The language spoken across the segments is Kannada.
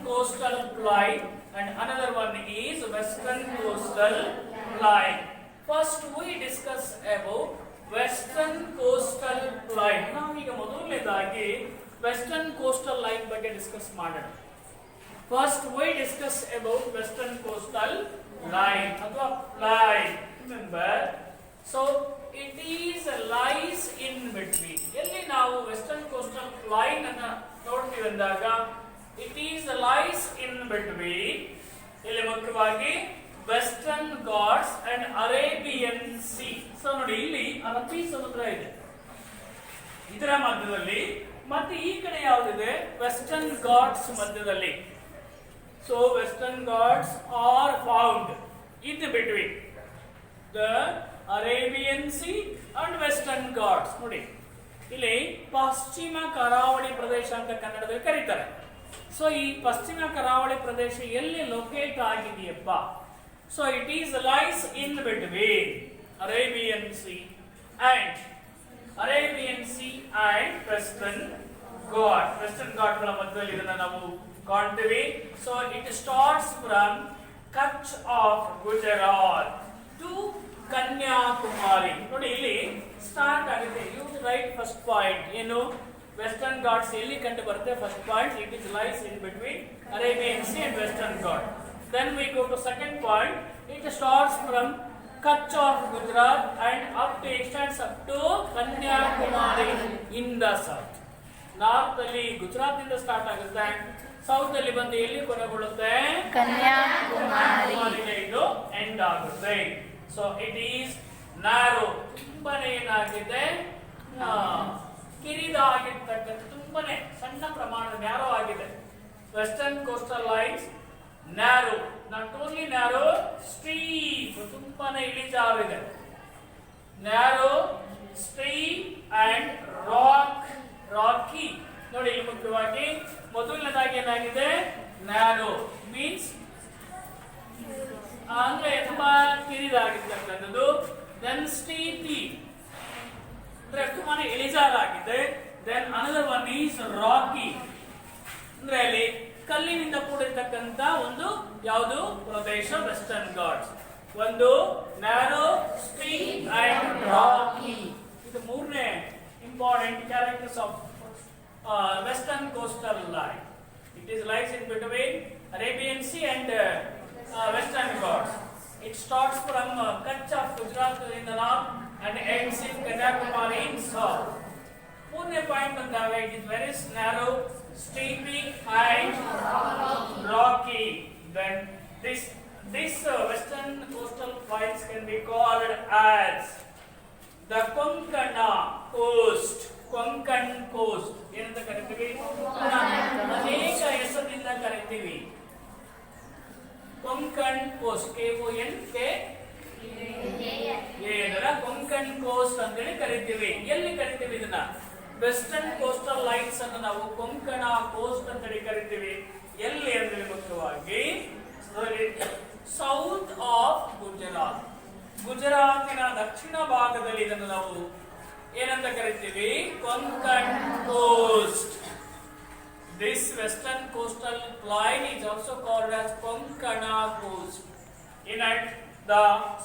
coastal plain and another one is western coastal plain. First we discuss about western coastal plain. ನಾವೀಗ ಮೊದಲನೇದಾಗಿ western coastal line ಬಗ್ಗೆ ಡಿಸ್ಕಸ್ ಮಾಡೋಣ. First we discuss about western coastal line ಅಥವಾ plain. Remember, so it is lies in between. ಎಲ್ಲಿ ನಾವು ವೆಸ್ಟರ್ನ್ ಕೋಸ್ಟಲ್ ಲೈನ್ ಅನ್ನ ನೋಡ್ತೀವಿ ಅಂದಾಗ it is lies in between, ಇಲ್ಲಿ ಮುಖ್ಯವಾಗಿ Western Ghats and Arabian C. So ನೋಡಿ, ಇಲ್ಲಿ ಅರಬ್ಬಿ ಸಮುದ್ರ ಇದೆ ಇದರ ಮಧ್ಯದಲ್ಲಿ, ಮತ್ತೆ ಈ ಕಡೆ ಯಾವುದಿದೆ, ವೆಸ್ಟರ್ನ್ ಘಾಟ್ಸ್ ಮಧ್ಯದಲ್ಲಿ. So western Ghats R found in between the Arabian sea and Western Ghats. ನೋಡಿ, ಇಲ್ಲಿ ಪಶ್ಚಿಮ ಕರಾವಳಿ ಪ್ರದೇಶ ಅಂತ ಕನ್ನಡದಲ್ಲಿ ಕರೀತಾರೆ. ಸೊ ಈ ಪಶ್ಚಿಮ ಕರಾವಳಿ ಪ್ರದೇಶ ಎಲ್ಲಿ ಲೊಕೇಟ್ ಆಗಿದೆಯಪ್ಪ? So it is lies in between Arabian sea and Western Ghat. Western ಘಾಟ್ಗಳ ಮಧ್ಯದಲ್ಲಿ ಇದನ್ನ ನಾವು ಕಾಣ್ತೀವಿ. So it starts from Kutch of Gujarat to Kanyakumari. ನೋಡಿ, ಇಲ್ಲಿ ಸ್ಟಾರ್ಟ್ ಆಗುತ್ತೆ. ಯು ರೈಟ್ ಫಸ್ಟ್ ಪಾಯಿಂಟ್ ಏನು, ವೆಸ್ಟರ್ನ್ ಘಾಟ್ಸ್ ಎಲ್ಲಿ ಕಂಡು ಬರುತ್ತೆ? First point, it is lies in between Arabian sea and Western Ghat. Then we go to second point, it starts from Kutch of Gujarat and extends up to Kanyakumari in the south. North ಅಲ್ಲಿ ಗುಜರಾತ್ ಇಂದ ಸ್ಟಾರ್ಟ್ ಆಗುತ್ತೆ, ಸೌತ್ ಅಲ್ಲಿ ಬಂದು ಎಲ್ಲಿ ಕೊನೆಗೊಳ್ಳುತ್ತೆ? ಕನ್ಯಾಕುಮಾರಿ ಇದು ಎಂಡ್ ಆಗುತ್ತೆ. ಸೊ ಇಟ್ ಈಸ್ ನ್ಯಾರೋ, ತುಂಬಾನೇ ಏನಾಗಿದೆ, ಕಿರಿದಾಗಿರ್ತಕ್ಕಂಥ, ತುಂಬಾನೇ ಸಣ್ಣ ಪ್ರಮಾಣದ ನ್ಯಾರೋ ಆಗಿದೆ. Western coastal lines narrow, not only narrow, steep, ತುಂಬಾನೇ ಇಳಿಜಾರಿದೆ. Narrow, steep and rocky. ನೋಡಿ, ಇಲ್ಲಿ ಮುಖ್ಯವಾಗಿ ಮೊದಲನೇದಾಗಿ ಏನಾಗಿದೆ, ನ್ಯಾರೋ ಮೀನ್ಸ್ ಅಂದ್ರೆ ತುಂಬಾ ಕಿರಿದಾಗಿರ್ತಕ್ಕಂಥದ್ದು. ದೆನ್ ಸ್ಟೀಪಿ ಅಂದ್ರೆ ತುಂಬಾನೇ ಇಳಿಜಾರಾಗಿದೆ. Then another one is rocky, ಅಂದ್ರೆ ಅಲ್ಲಿ ಕಲ್ಲಿನಿಂದ ಕೂಡಿರ್ತಕ್ಕಂಥ ಒಂದು ಯಾವುದು ಪ್ರದೇಶ? ವೆಸ್ಟರ್ನ್ ಘಾಟ್ಸ್. ಒಂದು ನ್ಯಾರೋ, ಸ್ಟೀಪ್ ಅಂಡ್ ರಾಕಿ. ಇದು ಮೂರನೇ important characters of western coastal line. It is lies in between Arabian sea and Western Ghats. It starts from Kutch of Gujarat in the north and ends in Kanyakumari in south. ಮೂರನೇ ಪಾಯಿಂಟ್ ಅಂದಾಗ it is very narrow, steepy and rocky. Then this western coastal plains can be called as the Konkana coast. Konkan coast ಏನಂತ ಕರೀತೀವಿ? ಅನೇಕ ಹೆಸರಿನಿಂದ ಕರೀತೀವಿ. ಕೊಂಕಣ್ ಕೋಸ್ಟ್, ಕೊಂಕಣ್ ಕೋಸ್ಟ್ ಅಂತೇಳಿ ಕರಿತೀವಿ. ಎಲ್ಲಿ ಕರಿತೀವಿ ಇದನ್ನ? ವೆಸ್ಟರ್ನ್ ಕೋಸ್ಟಲ್ ಲೈನ್ಸ್ ಅನ್ನು ನಾವು ಕೊಂಕಣ ಕೋಸ್ಟ್ ಅಂತ ಕರಿತೀವಿ. ಎಲ್ಲಿ ಅಂದ್ರೆ ಮುಖ್ಯವಾಗಿ ಸೌತ್ ಆಫ್ ಗುಜರಾತ್, ಗುಜರಾತಿನ ದಕ್ಷಿಣ ಭಾಗದಲ್ಲಿ ಇದನ್ನು ನಾವು ಏನಂತ ಕರಿತೀವಿ? Konkan coast. This western coastal line is also called as Konkan coast in at the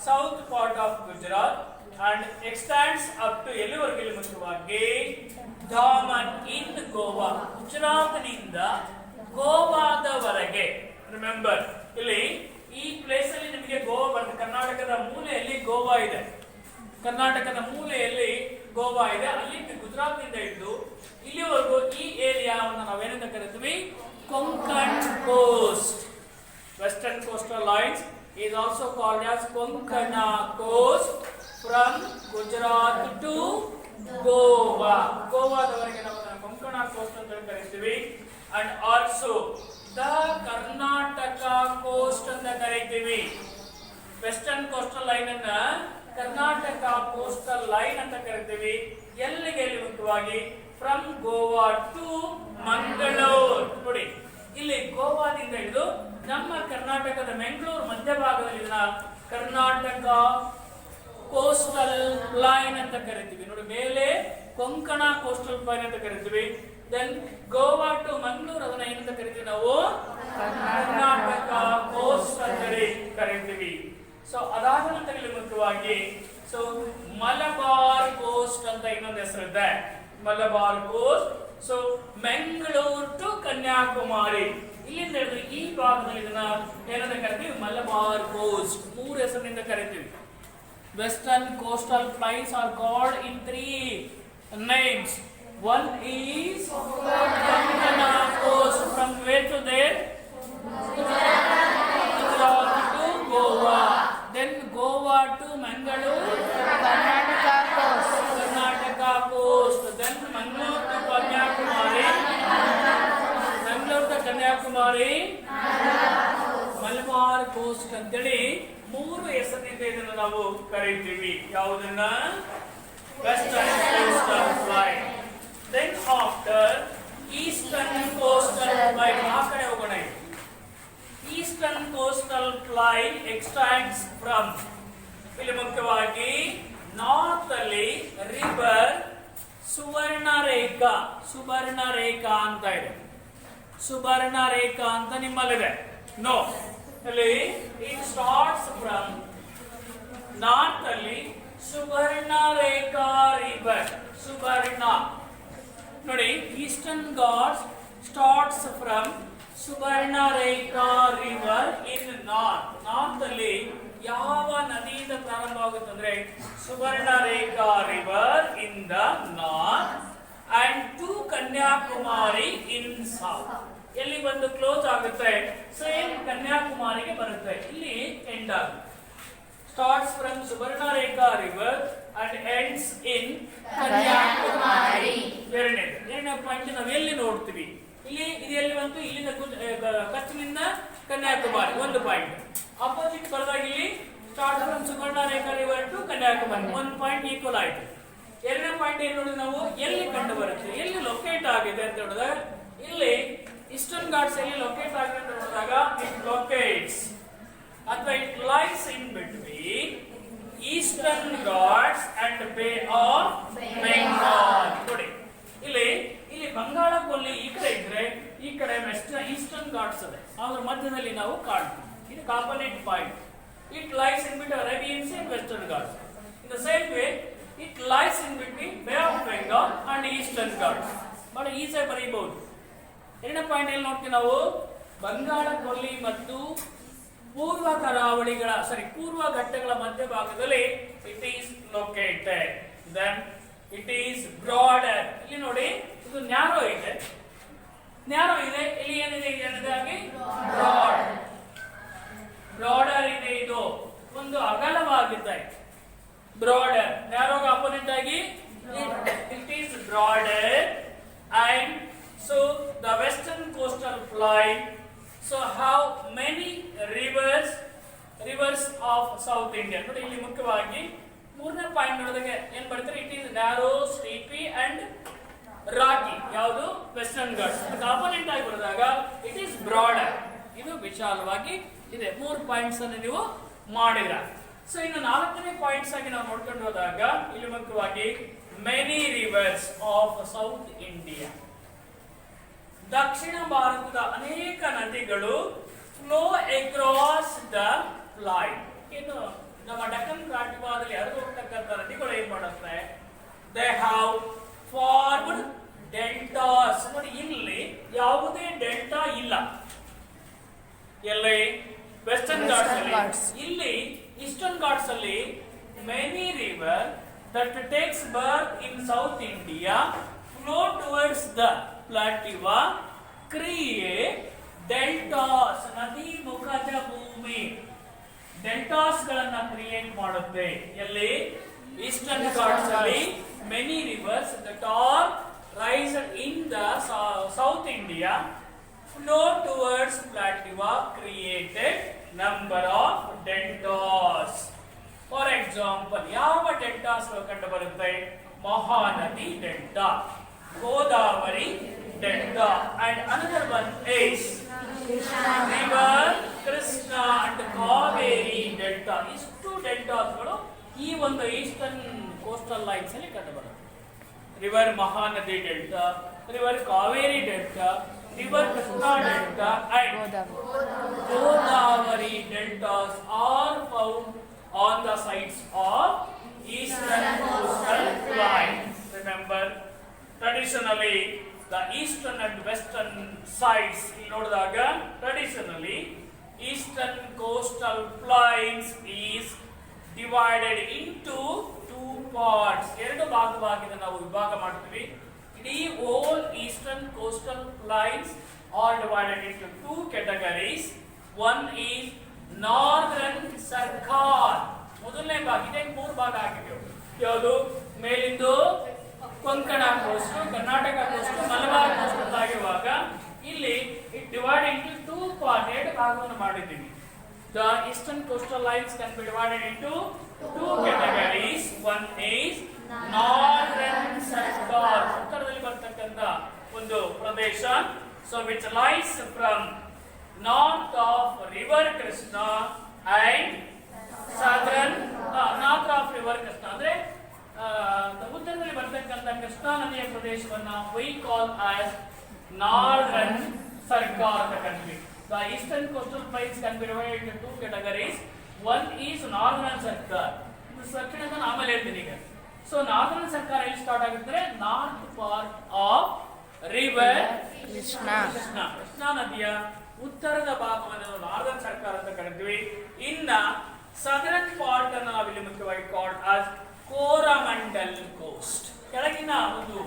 south part of Gujarat and extends up to ಎಲ್ಲಿವರೆಗೆ? ಮುಖ್ಯವಾಗಿ ದಾಮನ್ ಇನ್ ಗೋವಾ, ಗುಜರಾತ್ ನಿಂದ ಗೋವಾದವರೆಗೆ. ರಿಮೆಂಬರ್, ಇಲ್ಲಿ ಈ ಪ್ಲೇಸ್ ಅಲ್ಲಿ ನಿಮಗೆ ಗೋವಾ ಬರುತ್ತೆ. ಕರ್ನಾಟಕದ ಮೂಲೆಯಲ್ಲಿ ಗೋವಾ ಇದೆ, ಕರ್ನಾಟಕದ ಮೂಲೆಯಲ್ಲಿ ಗೋವಾ ಇದೆ. ಅಲ್ಲಿ ಗುಜರಾತ್ ನಿಂದ ಹಿಡಿದು ಇಲ್ಲಿವರೆಗೂ ಈ ಏರಿಯಾವನ್ನು ನಾವೇನಂತ ಕರಿತೀವಿ? Konkan coast. Western coastal lines is also called as Konkana coast from Gujarat to Goa. ಗೋವಾದವರೆಗೆ ನಾವು ಕೊಂಕಣ ಕೋಸ್ಟ್ ಅಂತ ಕರಿತೀವಿ. And also the Karnataka coast ಅಂತ ಕರಿತೀವಿ. ವೆಸ್ಟರ್ನ್ ಕೋಸ್ಟಲ್ ಲೈನ್ ಅನ್ನ ಕರ್ನಾಟಕ ಕೋಸ್ಟಲ್ ಲೈನ್ ಅಂತ ಕರಿತೀವಿ. ಎಲ್ಲಿಗೆ? ಮುಖ್ಯವಾಗಿ ಫ್ರಮ್ ಗೋವಾ ಟು ಮಂಗಳೂರು. ನೋಡಿ, ಇಲ್ಲಿ ಗೋವಾದಿಂದ ಹಿಡಿದು ನಮ್ಮ ಕರ್ನಾಟಕದ ಮಂಗಳೂರು ಮಧ್ಯಭಾಗದಲ್ಲಿ ಕರ್ನಾಟಕ ಕೋಸ್ಟಲ್ ಲೈನ್ ಅಂತ ಕರಿತೀವಿ. ನೋಡಿ, ಮೇಲೆ ಕೊಂಕಣ ಕೋಸ್ಟಲ್ ಲೈನ್ ಅಂತ ಕರಿತೀವಿ. ದೆನ್ ಗೋವಾ ಟು ಮಂಗಳೂರು ಅದನ್ನ ಏನಂತ ಕರಿತೀವಿ ನಾವು? ಸೊ ಅದಾದ ನಂತರ ಇಲ್ಲಿ ಮುಖ್ಯವಾಗಿ ಸೊ ಮಲಬಾರ್ ಕೋಸ್ಟ್ ಅಂತ ಇನ್ನೊಂದು ಹೆಸರಿದೆ, Malabar coast. So Mangaluru to Kanyakumari, ಇಲ್ಲಿಂದ ಹೇಳಿದ್ರೆ ಈ ಭಾಗದಲ್ಲಿ ಇದನ್ನ ಏನಂತ ಕರಿತೀವಿ, ಮಲಬಾರ್ ಕೋಸ್ಟ್. ಮೂರು ಹೆಸರಿನಿಂದ ಕರಿತೀವಿ. Western coastal plains are called in 3 names. One is Konkana coast, from where to there? Gujarat to Goa. Then Goa to Mangalore, Karnataka coast. Karnataka coast. Then Mangalore to Kanyakumari, Mangalore to Kanyakumari, Malabar coast ಅಂತೇಳಿ ಮೂರು ಹೆಸರಿನಿಂದ ಇದನ್ನು ನಾವು ಕರೀತೀವಿ. ಯಾವುದನ್ನ? Western coastal plain. Then after eastern coastal plain, ಆ ಕಡೆ ಹೋಗೋಣ. Eastern coastal plain extracts from, ಇಲ್ಲಿ ಮುಖ್ಯವಾಗಿ ನಾರ್ತ್ ಅಲ್ಲಿ ರಿವರ್ ಸುವರ್ಣರೇಖಾ, ಸುವರ್ಣರೇಖಾ ಅಂತ ಇದೆ. ಸುವರ್ಣರೇಖಾ ಅಂತ ನಿಮ್ಮಲ್ಲಿದೆ. ನೋ, ಅಲ್ಲಿ ಇಟ್ ಸ್ಟಾರ್ಟ್ಸ್ ಫ್ರಮ್ ನಾರ್ತ್ ಅಲ್ಲಿ ಸುವರ್ಣರೇಖಾ ರಿವರ್, ಸುವರ್ಣ ನೋಡಿ. Eastern ghats starts from Suvarnarekha river in north. North ಅಲ್ಲಿ ಯಾವ ನದಿಯಿಂದ ಪ್ರಾರಂಭ ಆಗುತ್ತೆ ಅಂದ್ರೆ Suvarnarekha river in the north and to Kanyakumari in south. ಎಲ್ಲಿ ಬಂದು ಕ್ಲೋಸ್ ಆಗುತ್ತೆ, ಸೇಮ್ ಕನ್ಯಾಕುಮಾರಿಗೆ ಬರುತ್ತೆ. ಇಲ್ಲಿ ಎಂಡ್ ಆಗುತ್ತೆ. Starts from Suvarnarekha river and ends in Kanyakumari. ಎರಡನೇ ಪಾಯಿಂಟ್ ನಾವು ಎಲ್ಲಿ ನೋಡ್ತೀವಿ, ಇಲ್ಲಿ ಇದು ಎಲ್ಲಿ ಬಂತು, ಇಲ್ಲಿಂದ ಕಚ್ನಿಂದ ಕನ್ಯಾಕುಮಾರಿ ಒಂದು ಪಾಯಿಂಟ್. ಅಪೋಸಿಟ್ ಬರೆದಾಗ ಇಲ್ಲಿ start from Suvarnarekha river to Kanyakumari, ಒಂದು ಪಾಯಿಂಟ್ ಈಕ್ವಲ್ ಆಯ್ತು. ಎರಡನೇ ಪಾಯಿಂಟ್ ಏನ್ ನೋಡಿ ನಾವು, ಎಲ್ಲಿ ಕಂಡು ಬರುತ್ತೆ, ಎಲ್ಲಿ ಲೊಕೇಟ್ ಆಗಿದೆ ಅಂತ ಹೇಳಿದಾಗ, ಇಲ್ಲಿ ಈಸ್ಟರ್ನ್ ಘಾಟ್ಸ್ ಎಲ್ಲಿ ಲೊಕೇಟ್ ಆಗಿದೆ ಅಂತ ನೋಡಿದಾಗ ಇಟ್ ಲೊಕೇಟ್ಸ್ ಅಥವಾ it lies in between eastern Ghats and ಬೇ ಆಫ್ ಬೆಂಗಾಲ್. ನೋಡಿ ಇಲ್ಲಿ ಬಂಗಾಳ ಕೊಲ್ಲಿ ಈ ಕಡೆ ಇದ್ರೆ, ಈ ಕಡೆ ವೆಸ್ಟರ್ನ್ ಈಸ್ಟರ್ನ್ ಘಾಟ್ಸ್ ಇದೆ, ಅದ್ರ ಮಧ್ಯದಲ್ಲಿ ನಾವು ಕಾಣ್ತೀವಿ. ಇದು component point. It lies in between Arabian sea and Western Ghats. In the same way it lies in between Bay of Bengal and Eastern Ghats. ಬಹಳ ಈಸಿಯಾಗಿ ಬರೀಬಹುದು. ಎರಡನೇ ಪಾಯಿಂಟ್ ಎಲ್ಲಿ ನೋಡ್ತೀವಿ ನಾವು, ಬಂಗಾಳ ಕೊಲ್ಲಿ ಮತ್ತು ಪೂರ್ವ ಕರಾವಳಿಗಳ ಪೂರ್ವ ಘಟ್ಟಗಳ ಮಧ್ಯಭಾಗದಲ್ಲಿ it is located. Then it is broader. ಇಲ್ಲಿ ನೋಡಿ ಇದು ನ್ಯಾರೋ ಇದೆ, ನ್ಯಾರೋ ಇದೆ. ಇಲ್ಲಿ ಏನಿದೆ ಅನ್ನೋದಾಗಿ ಬ್ರಾಡ್, ಬ್ರಾಡರ್ ಇದೆ. ಇದು ಒಂದು ಅಗಲವಾಗಿದೆ. ಬ್ರಾಡರ್ ನ್ಯಾರೋಗೆ ಅಪೋನೆಂಟ್ ಆಗಿ it is broader. And so the western coastal plain so have many rivers of south India. ನೋಡಿ ಇಲ್ಲಿ ಮುಖ್ಯವಾಗಿ ಮೂರನೇ ಪಾಯಿಂಟ್ ನೋಡಿದಾಗ ಏನ್ ಬರ್ತಾರೆ, it is narrow, steepy and rocky. ಯಾವುದು? ವೆಸ್ಟರ್ನ್ ಘಾಟ್ಸ್. ಕಾಂಪೊನೆಂಟ್ ಆಗಿ ಬರೆದಾಗ ಇಟ್ ಈಸ್ ಬ್ರಾಡರ್, ಇದು ವಿಶಾಲವಾಗಿ ಇದೆ. 3 ಪಾಯಿಂಟ್ಸ್ ಅನ್ನು ನೀವು ಮಾಡಿದ್ರ. ಸೊ ಇನ್ನು 4ನೇ ಪಾಯಿಂಟ್ಸ್ ಆಗಿ ನಾವು ನೋಡ್ಕೊಂಡು ಹೋದಾಗ ಇಲ್ಲಿ ಮುಖ್ಯವಾಗಿ many rivers of south India, ದಕ್ಷಿಣ ಭಾರತದ ಅನೇಕ ನದಿಗಳು ಫ್ಲೋ ಅಕ್ರಾಸ್ ದ ಪ್ಲೈನ್. ಇನ್ನು ನಮ್ಮ ಡಕ್ಕನ್ ಪ್ರಾಂತ್ಯದಲ್ಲಿ ಹರಿದು ಹೋಗ್ತಕ್ಕಂಥ ನದಿಗಳು ಏನ್ ಮಾಡುತ್ತೆ, ದೇ ಹ್ಯಾವ್ ಫಾರ್ಮ್ಡ್ ಡೆಲ್ಟಾಸ್. ನೋಡಿ ಇಲ್ಲಿ ಯಾವುದೇ ಡೆಲ್ಟಾ ಇಲ್ಲ. ಎಲ್ಲಿ? ವೆಸ್ಟರ್ನ್ ಘಾಟ್ಸ್ ಅಲ್ಲಿ. ಇಲ್ಲಿ ಈಸ್ಟರ್ನ್ ಘಾಟ್ಸ್ ಅಲ್ಲಿ many river that takes birth in South India flow towards the plateau create deltas. ನದಿ ಮುಖಜ ಭೂಮಿ ಡೆಲ್ಟಾಸ್ ಗಳನ್ನ ಕ್ರಿಯೇಟ್ ಮಾಡುತ್ತೆ. ಎಲ್ಲಿ? ಈಸ್ಟರ್ನ್ ಘಾಟ್ಸ್ ಅಲ್ಲಿ many rivers that are rise in the South India flow towards plateau created number of deltas. For example, ಯಾವ ಡೆಲ್ಟಾಸ್ ಕಂಡು ಬರುತ್ತೆ? Mahanadi delta, Godavari delta, and another one is river Krishna and Kaveri delta. ಇಷ್ಟು ಡೆಲ್ಟಾಸ್ಗಳು ಈ ಒಂದು ಈಸ್ಟರ್ನ್ ಕೋಸ್ಟಲ್ ಲೈನ್ಸ್ ಅಲ್ಲಿ ಕಂಡು ಬರುತ್ತೆ. River Mahanadi delta, river Kaveri delta, river Krishna delta and Godavari deltas are found on the sides of eastern coastal line. Remember, traditionally the eastern and western sides ನೋಡಿದಾಗ traditionally eastern coastal plains is divided into two parts. ಎರಡು ಭಾಗವಾಗಿ ನಾವು ವಿಭಾಗ ಮಾಡ್ತೀವಿ. ಇಡೀ all eastern coastal plains are divided into two categories. One is northern sarkar. ಮೊದಲನೇ ಭಾಗ ಇದೆ, ಮೂರು ಭಾಗ ಆಗಿವೆ. ಯಾವುದು? ಮೇಲಿಂದು Konkan coast, Karnataka coast, Malabar coast ಆಗಿರುವಾಗ ಇಲ್ಲಿ it divide into two part, ಎರಡು ಭಾಗವನ್ನು ಮಾಡಿದ್ದೀವಿ. The eastern coastal lines can be divided into two categories. One is northern sarkar, ಉತ್ತರದಲ್ಲಿ ಬರ್ತಕ್ಕಂಥ ಒಂದು ಪ್ರದೇಶ, so which lies from north of river Krishna and southern north of river Krishna, ಅಂದ್ರೆ ಉತ್ತರದಲ್ಲಿ ಬರ್ತಕ್ಕಂಥ ಕೃಷ್ಣಾ ನದಿಯ ಪ್ರದೇಶವನ್ನ we call as northern sarkar ಅಂತ ಕರೀತೀವಿ. The eastern coastal plains can be divided into two categories. One is northern sarkar. ಇದು ದಕ್ಷಿಣದ ಆಮೇಲೆ ಹೇಳ್ತೀನಿ ಈಗ. ಸೊ ನಾರ್ದರ್ನ್ ಸರ್ಕಾರ ಎಲ್ಲಿ ಸ್ಟಾರ್ಟ್ ಆಗುತ್ತೆ? North part of river Krishna ನದಿಯ ಉತ್ತರದ ಭಾಗವನ್ನು ನಾರ್ದರ್ನ್ ಸರ್ಕಾರ ಅಂತ ಕರೀತೀವಿ. ಇನ್ನ ಸದರ್ನ್ ಪಾರ್ಟ್ ಅನ್ನು ನಾವಿಲ್ಲಿ ಮುಖ್ಯವಾಗಿ ಕಾಲ್ಡ್ ಆಸ್ ಕೋರಮಂಡಲ್ ಕೋಸ್ಟ್. ಕೆಳಗಿನ ಒಂದು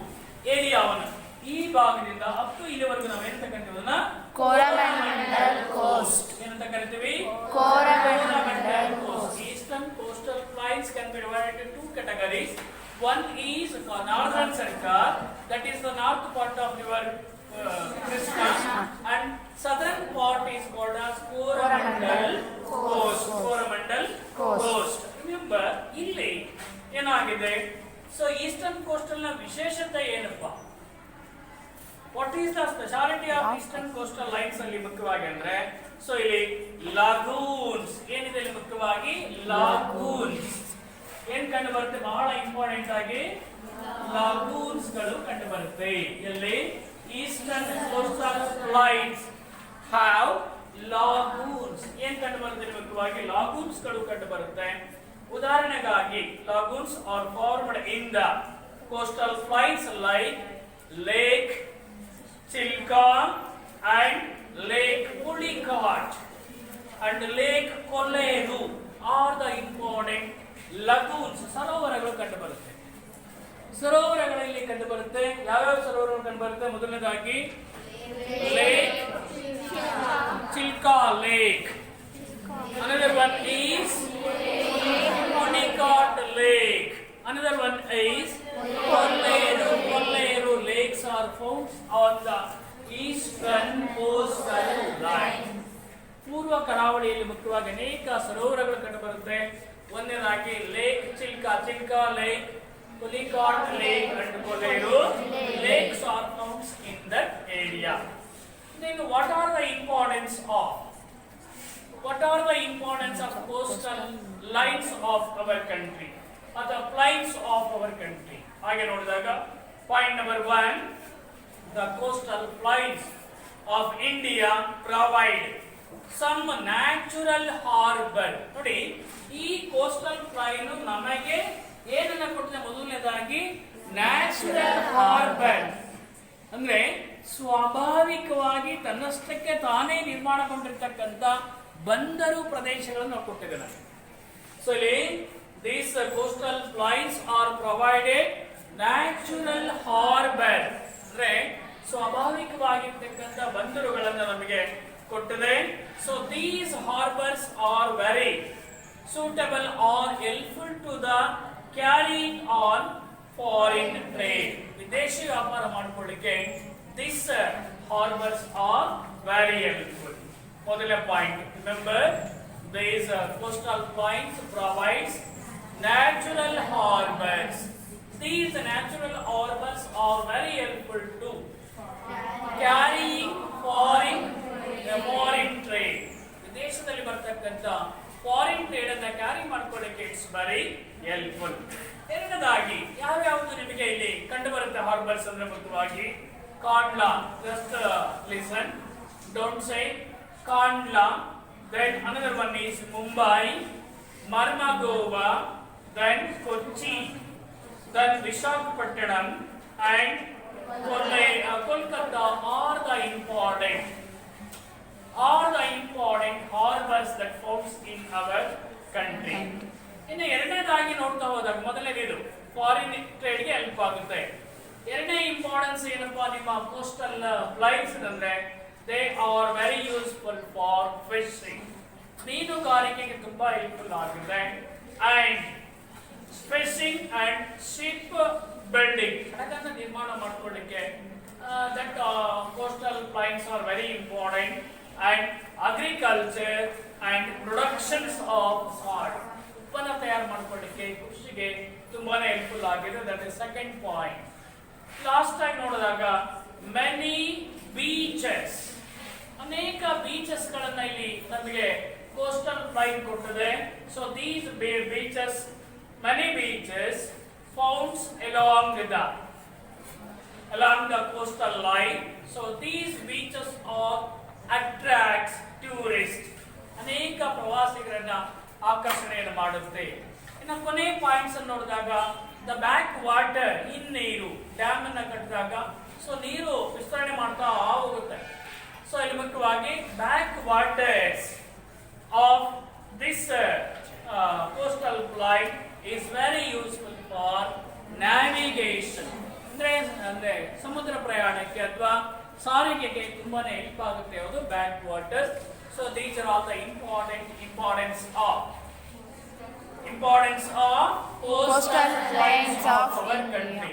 ಏರಿಯಾವನ್ನು ಈ ಭಾಗದಿಂದ ಅಪ್ ಟು ಇಲ್ಲಿವರೆಗೂ ನಾವು ಏನಂತ ಕರಿತೀವಿ? ಕೋರಮಂಡಲ್ ಕೋಸ್ಟ್ ಏನಂತ ಕರಿತೀವಿ? Coromandel coast. Eastern coastal plains can be divided into two categories. One is northern sarkar, that is the north part of river Krishna, and southern part is called as Coromandel coast. Coromandel coast. Remember, ಇಲ್ಲಿ ಏನಾಗಿದೆ? So eastern coastal ನ ವಿಶೇಷತೆ ಏನಪ್ಪಾ? What is the speciality of eastern coastal lines ಅಲ್ಲಿ ಮುಖ್ಯವಾಗಿ ಅಂದ್ರೆ, ಸೊ ಇಲ್ಲಿ ಲಾಗೂನ್ಸ್ ಏನಿದೆ, ಇಲ್ಲಿ ಮುಖ್ಯವಾಗಿ ಲಾಗೂನ್ಸ್ ಏನ್ ಕಂಡು ಬರುತ್ತೆ? ಬಹಳ ಇಂಪಾರ್ಟೆಂಟ್ ಆಗಿ ಲಾಗೂನ್ಸ್ ಗಳು ಕಂಡು ಬರುತ್ತೆ. ಎಲ್ಲಿ? Eastern coastal lines have lagoons. ಏನ್ ಕಂಡು ಬರುತ್ತೆ? ಮುಖ್ಯವಾಗಿ ಲಾಗೂನ್ಸ್ ಗಳು ಕಂಡು ಬರುತ್ತೆ. ಉದಾಹರಣೆಗಾಗಿ lagoons are formed in the coastal lines like lake Chilka and Lake Pulicat and Lake Kolleru are the important lagoons. ಸರೋವರಗಳು ಕಂಡು ಬರುತ್ತೆ. ಸರೋವರಗಳಲ್ಲಿ ಕಂಡು ಬರುತ್ತೆ. ಯಾವ್ಯಾವ ಸರೋವರಗಳು ಕಂಡು ಬರುತ್ತೆ? ಮೊದಲನೇದಾಗಿ lake Chilka lake. Another one is Pulicat Lake. Another one is Kolleru. Kolleru lakes are found on the eastern coastal line. ಪೂರ್ವ ಕರಾವಳಿಯಲ್ಲಿ ಮುಖ್ಯವಾಗಿ ಅನೇಕ ಸರೋವರಗಳು ಕಂಡುಬರುತ್ತೆ. ಒಂದನೇದಾಗಿ lake Chilka lake, Pulicat lake and Kolleru lakes are found in that area. Then what are the importance of coastal lines of our country or the plains of our country? ಹಾಗೆ ನೋಡಿದಾಗ point number 1, the coastal plains of India provide some natural harbor. ನೋಡಿ, ಈ ಕೋಸ್ಟಲ್ ಪ್ಲೈನ್ ನಮಗೆ ಏನನ್ನ ಕೊಟ್ಟಿದೆ? ಮೊದಲನೇದಾಗಿ ನ್ಯಾಚುರಲ್ ಹಾರ್ಬರ್, ಅಂದ್ರೆ ಸ್ವಾಭಾವಿಕವಾಗಿ ತನ್ನಷ್ಟಕ್ಕೆ ತಾನೇ ನಿರ್ಮಾಣಗೊಂಡಿರ್ತಕ್ಕಂಥ ಬಂದರು ಪ್ರದೇಶಗಳನ್ನು ಕೊಟ್ಟಿದೆ. ಸೊ ಇಲ್ಲಿ these coastal plains are provided natural harbor, ಅಂದ್ರೆ ಸ್ವಾಭಾವಿಕವಾಗಿರ್ತಕ್ಕಂಥ ಬಂದರುಗಳನ್ನು ನಮಗೆ ಕೊಟ್ಟಿದೆ. So these harbours are very suitable are helpful to the carrying on foreign trade. ವಿದೇಶಿ ವ್ಯಾಪಾರ ಮಾಡಿಕೊಳ್ಳಿಕ್ಕೆ this harbours are very helpful. ಮೊದಲನೇ point, remember these coastal points provides natural harbours. These natural harbors are very helpful to carrying foreign trade. ವಿದೇಶದಲ್ಲಿ ಬರ್ತಕ್ಕಂಥ ಫಾರಿನ್ ಟ್ರೇಡ್ ಅನ್ನ ಕ್ಯಾರಿ ಮಾಡ್ಕೊಳ್ಳಿಕ್ಕೆ ಇಟ್ಸ್ ವೆರಿ ಹೆಲ್ಪ್ಫುಲ್. ಎರಡನೇದಾಗಿ ಯಾವ್ಯಾವುದು ನಿಮಗೆ ಇಲ್ಲಿ ಕಂಡು ಬರುತ್ತೆ ಹಾರ್ಬರ್ಸ್ ಅಂದ್ರೆ ಮುಖ್ಯವಾಗಿ Kandla. Just listen, don't say Kandla. Then another one is Mumbai, Marmagova, then Kochi, then Visakhapatnam and Kolkata are the important harbors that forms in our country. ಇನ್ನು ಎರಡನೇದಾಗಿ ನೋಡ್ತಾ ಹೋದಾಗ ಮೊದಲನೇದು ಫಾರಿನ್ ಟ್ರೇಡ್ಗೆ ಹೆಲ್ಪ್ ಆಗುತ್ತೆ. ಎರಡನೇ ಇಂಪಾರ್ಟೆನ್ಸ್ ಏನಪ್ಪಾ ನಿಮ್ಮ ಕೋಸ್ಟಲ್ ಲೈನ್ಸ್ ಅಂದ್ರೆ they are very useful for fishing, ಮೀನುಗಾರಿಕೆಗೆ ತುಂಬಾ ಹೆಲ್ಪ್ಫುಲ್ ಆಗಿದೆ. And fishing and ship building, ಹಡಗನ್ನ ನಿರ್ಮಾಣ ಮಾಡ್ಕೊಳ್ಳಿಕ್ಕೆ that coastal lines are very important. And agriculture and productions of salt, ಉತ್ಪನ್ನ ತಯಾರು ಮಾಡ್ಕೊಳ್ಳಿಕ್ಕೆ ಕೃಷಿಗೆ ತುಂಬಾನೇ ಹೆಲ್ಪ್ಫುಲ್ ಆಗಿದೆ. That is second point. Last time ನೋಡಿದಾಗ ಮೆನಿ ಬೀಚಸ್, ಅನೇಕ ಬೀಚಸ್ ಗಳನ್ನ ಇಲ್ಲಿ ನಮಗೆ ಕೋಸ್ಟಲ್ ಲೈನ್ ಕೊಟ್ಟಿದೆ. So these beaches, many beaches founds along the coastal line. So these beaches are attracts tourists, ಅನೇಕ ಪ್ರವಾಸಿಗರನ್ನ ಆಕರ್ಷಣೆಯನ್ನು ಮಾಡುತ್ತೆ. ಇನ್ನು ಕೊನೆ ಪಾಯಿಂಟ್ಸ್ ಅನ್ನು ನೋಡಿದಾಗ ದ ಬ್ಯಾಕ್ ವಾಟರ್, ಹಿನ್ನೀರು, ಡ್ಯಾಮ್ ಅನ್ನ ಕಟ್ಟಿದಾಗ ಸೊ ನೀರು ವಿಸ್ತರಣೆ ಮಾಡ್ತಾ ಹೋಗುತ್ತೆ. ಸೊ ಇಲ್ಲಿ ಮುಖ್ಯವಾಗಿ back waters of this coastal line is very useful for navigation, ಅಂದ್ರೆ ಸಮುದ್ರ ಪ್ರಯಾಣಕ್ಕೆ ಅಥವಾ ಸಾರಿಗೆಗೆ ತುಂಬಾನೇ ಹೆಲ್ಪ್ ಆಗುತ್ತೆ ಅದು back waters. So these are all the importance of Coastal lines of our country.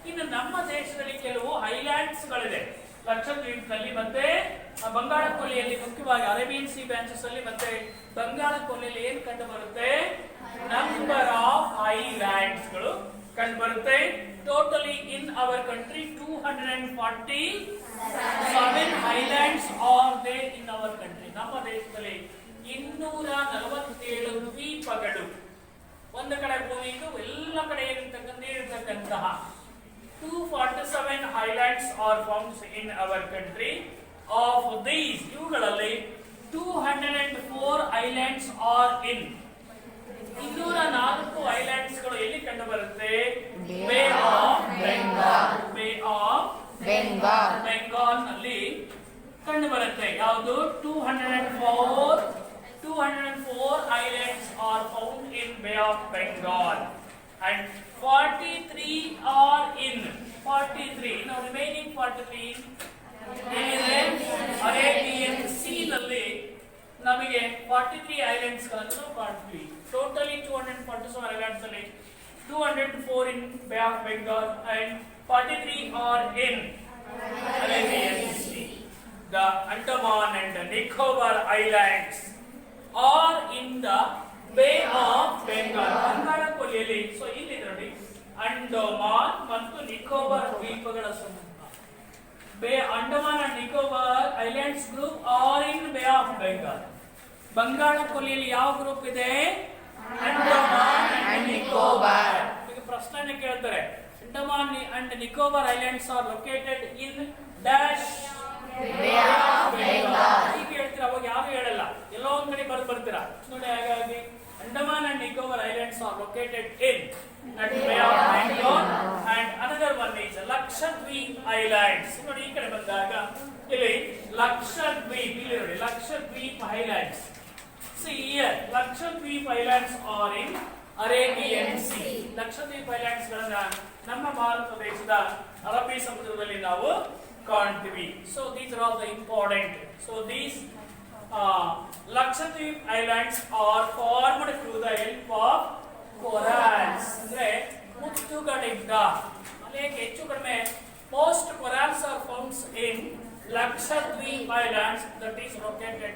ಇನ್ನು ನಮ್ಮ ದೇಶದಲ್ಲಿ ಕೆಲವು ಐಲ್ಯಾಂಡ್ಸ್ ಗಳಿದೆ. ಲಕ್ಷದ್ವೀಪದಲ್ಲಿ ಮತ್ತೆ ಬಂಗಾಳ ಕೊಲ್ಲಿಯಲ್ಲಿ, ಮುಖ್ಯವಾಗಿ ಅರೇಬಿಯನ್ ಸಿ ಬ್ರಾಂಚಸ್ ಅಲ್ಲಿ ಮತ್ತೆ ಬಂಗಾಳ ಕೊಲ್ಲಿಯಲ್ಲಿ ಏನ್ ಕಂಡು ಬರುತ್ತೆ, ನಂಬರ್ ಆಫ್ ಐಲ್ಯಾಂಡ್ಸ್ ಗಳು ಕಂಡು ಬರುತ್ತೆ. Totally in our country 247 islands are there in our country. ನಮ್ಮ ದೇಶದಲ್ಲಿ 247 ದ್ವೀಪಗಳು, ಒಂದು ಕಡೆ ಭೂಮಿ ಇದು, ಎಲ್ಲ ಕಡೆ ಇರತಕ್ಕಂತಹ 247 islands are founds in our country. Of these, ಇವುಗಳಲ್ಲಿ 204 ಐಲ್ಯಾಂಡ್ಸ್ ಆರ್ ಇನ್, 204 ಐಲ್ಯಾಂಡ್ಸ್ ಗಳು ಎಲ್ಲಿ ಕಂಡು ಬರುತ್ತೆ, ಬೇ ಆಫ್ ಬೆಂಗಾಲ್ ನಲ್ಲಿ ಕಂಡು ಬರುತ್ತೆ. ಯಾವುದು 204 islands are found in Bay of Bengal and 43 are in 43. Now remaining 43 is Arabian Sea ನಲ್ಲಿ ನಮಗೆ 43 islands ಗಳನ್ನು ಕಾಣ್ತೀವಿ. Totally 247 islands ಅಲ್ಲಿ 204 in Bay of Bengal and 43 are in Arabian Sea. The Andaman and the Nicobar Islands are in the Bay of Bengal. Bangala ಕೊಲ್ಲಿಯಲ್ಲಿ. ಸೊ ಇಲ್ಲಿ ನೋಡಿ ಅಂಡಮಾನ್ ಮತ್ತು ನಿಕೋಬಾರ್ ದ್ವೀಪಗಳ ಸಮೂಹ. Andaman and Nicobar islands group are in Bay of Bengal. Bangala ಕೊಲ್ಲಿಯಲ್ಲಿ ಯಾವ ಗ್ರೂಪ್ ಇದೆ, ಅಂಡಮಾನ್ ಅಂಡ್ ನಿಕೋಬಾರ್. ಈಗ ಪ್ರಶ್ನೆ ಕೇಳ್ತಾರೆ, Andaman and Nicobar islands are located in dash ಬೇ ಆಫ್ ಬೆಂಗಾಲ್. ಈಗ ಹೇಳ್ತೀರಾ, ಅವಾಗ ಯಾರು ಹೇಳಲ್ಲ, ಎಲ್ಲೋ ಒಂದ್ ಕಡೆ ಬರ್ತೀರಾ ನೋಡಿ. ಹಾಗಾಗಿ Andaman and Nicobar islands are located in Bay of Bengal and another one is Lakshadweep islands. ನೋಡಿ ಈ ಕಡೆ ಬಂದಾಗ ಇಲ್ಲಿ ಲಕ್ಷದ್ವೀಪ್, ಇಲ್ಲಿ ನೋಡಿ Lakshadweep islands. See here, Lakshadweep islands are in Arabian sea. Lakshadweep islands ಗಳನ್ನ ನಮ್ಮ ಭಾರತ ದೇಶದ ಅರಬ್ಬಿ ಸಮುದ್ರದಲ್ಲಿ ನಾವು ಕಾಣ್ತೀವಿ. So these are all the important. ಸೊ ದೀಸ್ Lakshadweep Islands are formed through the help of corals. ಅಂದ್ರೆ ಮುತ್ತುಗಳಿಂದ ಅನೇಕ ಹೆಚ್ಚು ಕಡಿಮೆ most corals are found in Lakshadweep Islands that is located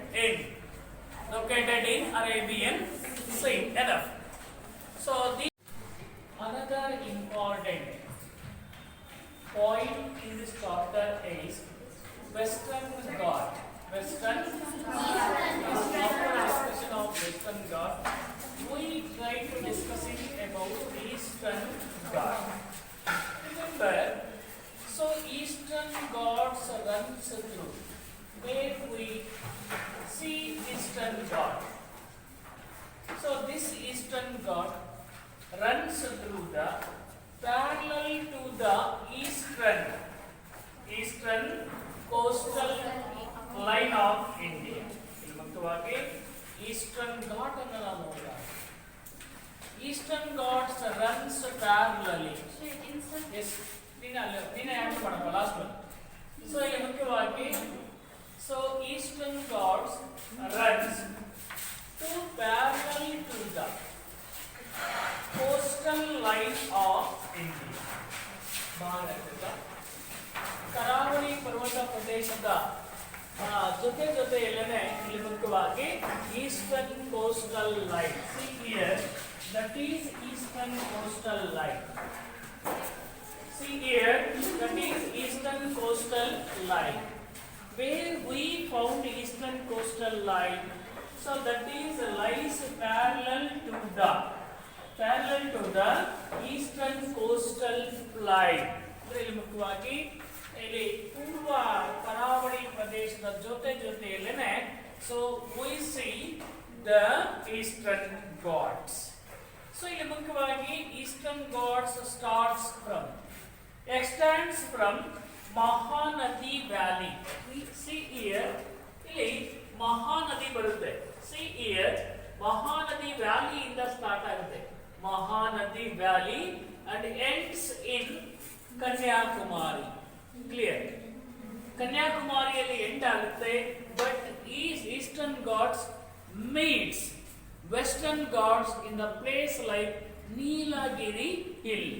in Arabian Sea. Enough. So another important point in this chapter is Western Ghats. Discussion of Western Ghats. We try to discussing about Eastern Ghats. Remember, so Eastern Ghats runs through. Where we see Eastern Ghats. So this line of India. ಇಲ್ಲಿ ಮುಖ್ಯವಾಗಿ ಈಸ್ಟರ್ನ್ ಘಾಟ್ ಅನ್ನು ನಾವು ನೋಡಿದಾಗ eastern ghats runs parallely. Yes ನೀನೇ ಆನ್ಸರ್ ಮಾಡಪ್ಪ ಲಾಸ್ಟ್ ಒನ್. ಸೊ ಇಲ್ಲಿ ಮುಖ್ಯವಾಗಿ so eastern ghats runs to parallel to the coastal line of India. ಭಾರತದ ಕರಾವಳಿ ಪರ್ವತ ಪ್ರದೇಶದ ಜೊತೆಯಲ್ಲೇನೆ ಇಲ್ಲಿ ಮುಖ್ಯವಾಗಿ eastern coastal line. See here that is eastern coastal line. See here, that is eastern coastal line. Where we found eastern coastal line, so that is lies parallel to the eastern coastal line. ಇಲ್ಲಿ ಮುಖ್ಯವಾಗಿ ಇಲ್ಲಿ ಪೂರ್ವ ಕರಾವಳಿ ಪ್ರದೇಶದ ಜೊತೆಯಲ್ಲೇನೆ so we see the eastern ghats. So ಇಲ್ಲಿ ಮುಖ್ಯವಾಗಿ eastern ghats extends from Mahanadi Valley. See here, ಇಲ್ಲಿ ಮಹಾನದಿ ಬರುತ್ತೆ. See here, ಮಹಾನದಿ ವ್ಯಾಲಿ ಇಂದ ಸ್ಟಾರ್ಟ್ ಆಗುತ್ತೆ. Mahanadi valley and ends in Kanyakumari. Clear? ಕನ್ಯಾಕುಮಾರಿಯಲ್ಲಿ ಎಂಡ್ ಆಗುತ್ತೆ. But Eastern Ghats meets western ghats in the place like Nilgiri hill.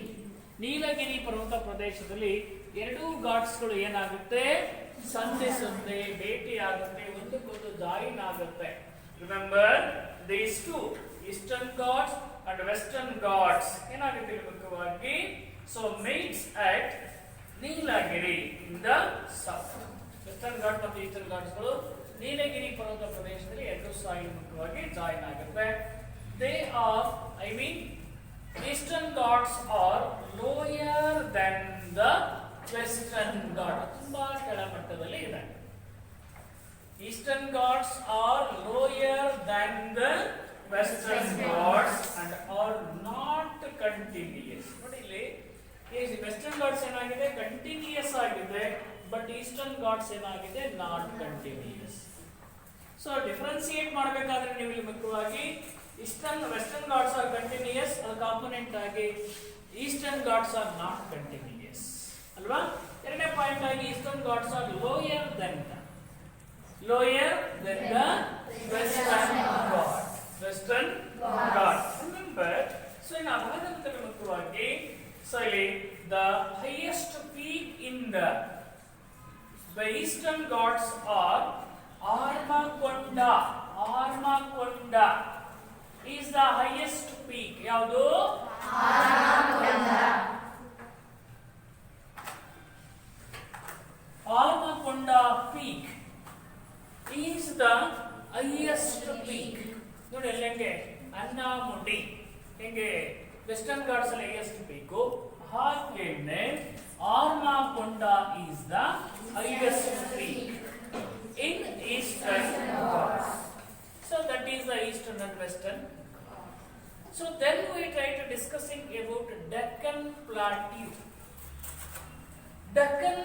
Nilgiri ಪರ್ವತ ಪ್ರದೇಶದಲ್ಲಿ ಎರಡೂ ಘಾಟ್ಸ್ಗಳು ಏನಾಗುತ್ತೆ, ಸಂಧಿಸುತ್ತೆ, ಭೇಟಿಯಾಗುತ್ತೆ, ಒಂದಕ್ಕೊಂದು ಜಾಯಿನ್ ಆಗುತ್ತೆ. Remember these two eastern Ghats and Western Ghats ಏನಾಗುತ್ತೆ ಮುಖ್ಯವಾಗಿ so meets at Nilgiri in the south. Western ghat ಮತ್ತು ಈಸ್ಟರ್ನ್ ಘಾಟ್ಸ್ಗಳು ನೀಲಗಿರಿ ಪರ್ವತ ಪ್ರದೇಶದಲ್ಲಿ ಎರಡು ಸಾಯಿ ಮುಖ್ಯವಾಗಿ ಜಾಯಿನ್ ಆಗುತ್ತೆ. They are Eastern Ghats are lower than the Western Ghats. ತುಂಬಾ ಕೆಳಮಟ್ಟದಲ್ಲಿ ಇದೆ. Eastern Ghats are lower than the Western Ghats and are not continuous. ನೋಡಿ ಇಲ್ಲಿ Western Ghats ಏನಾಗಿದೆ, ಕಂಟಿನ್ಯೂಯಸ್ ಆಗಿದೆ. ಬಟ್ ಈಸ್ಟರ್ನ್ ಘಾಟ್ಸ್ ಏನಾಗಿದೆ, ನಾಟ್ ಕಂಟಿನ್ಯೂಯಸ್. ಸೊ ಡಿಫರೆನ್ಸಿಯೇಟ್ ಮಾಡಬೇಕಾದ್ರೆ ನೀವು ಇಲ್ಲಿ ಮುಖ್ಯವಾಗಿ ವೆಸ್ಟರ್ನ್ ಘಾಟ್ಸ್ ಆರ್ ಕಂಟಿನ್ಯೂಯಸ್, ಅದು ಕಾಂಪೋನೆಂಟ್ ಆಗಿ Eastern Ghats are not continuous ಅಲ್ವಾ. ಎರಡನೇ ಪಾಯಿಂಟ್ ಆಗಿ Eastern Ghats are lower then the Western Ghat. Remember, so ಇನ್ನು ಭಾರತದಲ್ಲಿ ಮುಖ್ಯವಾಗಿ ಸೊ ಇಲ್ಲಿ the highest peak in the Eastern Ghats are Armakonda. is the highest peak. ಯಾವುದು? ಆರ್ಮಕೊಂಡ peak is the highest peak. ನೋಡಿ ಅಲ್ಲಿ ಹೆಂಗೆ ಅನ್ನಮುಡಿ ಹೆಂಗೆ ವೆಸ್ಟರ್ನ್ ಘಾಟ್ಸ್ ಅಲ್ಲಿ ಹೈಯೆಸ್ಟ್ ಪೀಕ್, ಹಾಗೇನೆ ಆರ್ಮಕೊಂಡ is the highest peak in eastern ghats. So that is the eastern and western. So then we try to discussing about Deccan Plateau. Deccan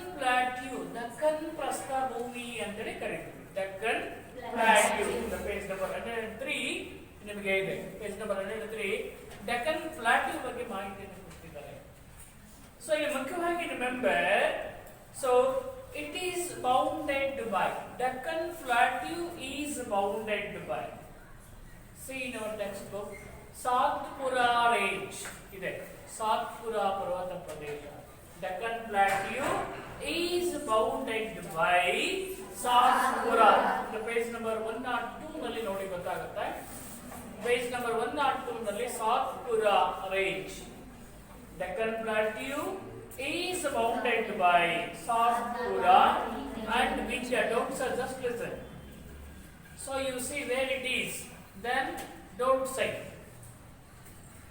ಪ್ರಸ್ಥಭೂಮಿ ಅಂತೇಳಿ ಕರೀತೀವಿ. Deccan Plateau. The page number 103 ನಿಮಗೆ ಇದೆ. Page number 103 Deccan Plateau ಬಗ್ಗೆ ಮಾಹಿತಿಯನ್ನು ಕೊಟ್ಟಿದ್ದಾರೆ. So ಇಲ್ಲಿ ಮುಖ್ಯವಾಗಿ remember, so it is bounded by Deccan Plateau is bounded by, see in our textbook, Satpura range ಇದೆ. Satpura ಪರ್ವತ ಪ್ರದೇಶ. Deccan Plateau is bounded by Satpura. Page number 102 ನಲ್ಲಿ ನೋಡಿ ಗೊತ್ತಾಗುತ್ತೆ. ಪೇಜ್ ನಂಬರ್ 102 ನಲ್ಲಿ Satpura range. Deccan Plateau is bounded by Satpura and Vindhya. Don't say, just listen. So you see where it is, then don't say.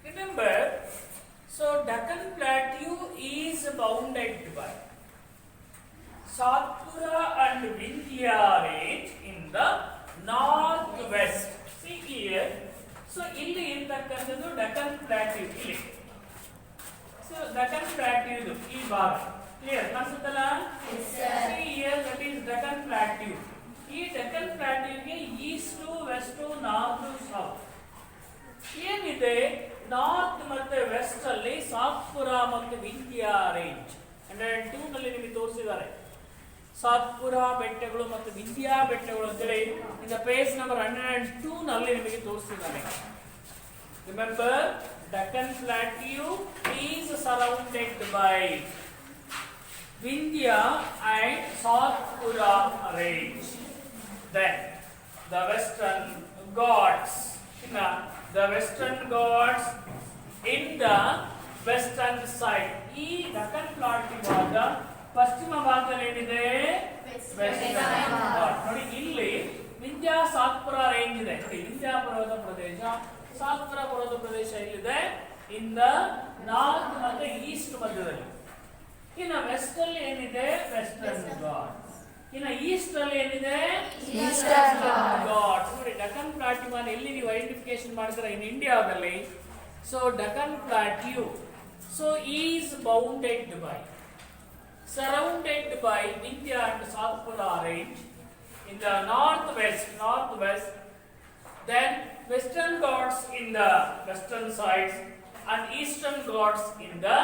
Remember, so Deccan Plateau is bounded by Satpura and Vindhya range in the northwest. See here, so ಇಲ್ಲಿ ಇರತಕ್ಕಂಥದ್ದು Deccan Plateau ಇಲ್ಲಿ. So Deccan Plateau ಇದು ಈ ಭಾಗ clear ಕಾಣಿಸುತ್ತಲ್ಲ? See here, that is Deccan Plateau. ಈ 102 ನಲ್ಲಿ ನಿಮಗೆ ತೋರಿಸಿದ್ದಾರೆ. ಸಾತ್ಪುರಾ ಬೆಟ್ಟಗಳು ಮತ್ತು ವಿಂಧ್ಯ ಬೆಟ್ಟಗಳು ಅಂತೇಳಿ ಇನ್ ಪೇಜ್ ನಂಬರ್ 102 ನಲ್ಲಿ ನಿಮಗೆ ತೋರಿಸಿದ್ದಾರೆ. Remember, Deccan Plateau is surrounded by Vindhya and Satpura range. Then the Western Ghats, the Western Ghats in the western side. ಈ Deccan Plateau ಭಾಗ ಪಶ್ಚಿಮ ಭಾಗದಲ್ಲಿ ಏನಿದೆ? ವೆಸ್ಟರ್ನ್ ಘಾಟ್. ನೋಡಿ ಇಲ್ಲಿ ವಿಂಧ್ಯ ಸಾತ್ಪುರ ರೇಂಜ್ ಇದೆ. ನೋಡಿ ವಿಂಧ್ಯ ಪರ್ವತ ಪ್ರದೇಶ, ಸಾತ್ಪುರ ಪರ್ವತ ಪ್ರದೇಶ ಇಲ್ಲಿದೆ. ಇನ್ ದ ನಾರ್ತ್ ಮತ್ತೆ ಈಸ್ಟ್ ಮಧ್ಯದಲ್ಲಿ. ಇನ್ನು ವೆಸ್ಟ್ ಅಲ್ಲಿ ಏನಿದೆ? ವೆಸ್ಟರ್ನ್ ಘಾಟ್. ಇನ್ನು ಈಸ್ಟ್ ಅಲ್ಲಿ ಏನಿದೆ? ಈಸ್ಟರ್ನ್ ಘಾಟ್. ನೋಡಿ ಡೆಕ್ಕನ್ ಪ್ಲಾಟ್ಯೂ ಅನ್ನು ಎಲ್ಲಿ ನೀವು ಐಡೆಂಟಿಫಿಕೇಶನ್ ಮಾಡ್ತೀರಾ ಇನ್ ಇಂಡಿಯಾದಲ್ಲಿ? So Deccan plateau so is bounded by, surrounded by Vindhya and Satpura range in the northwest, then Western Ghats in the western sides and Eastern Ghats in the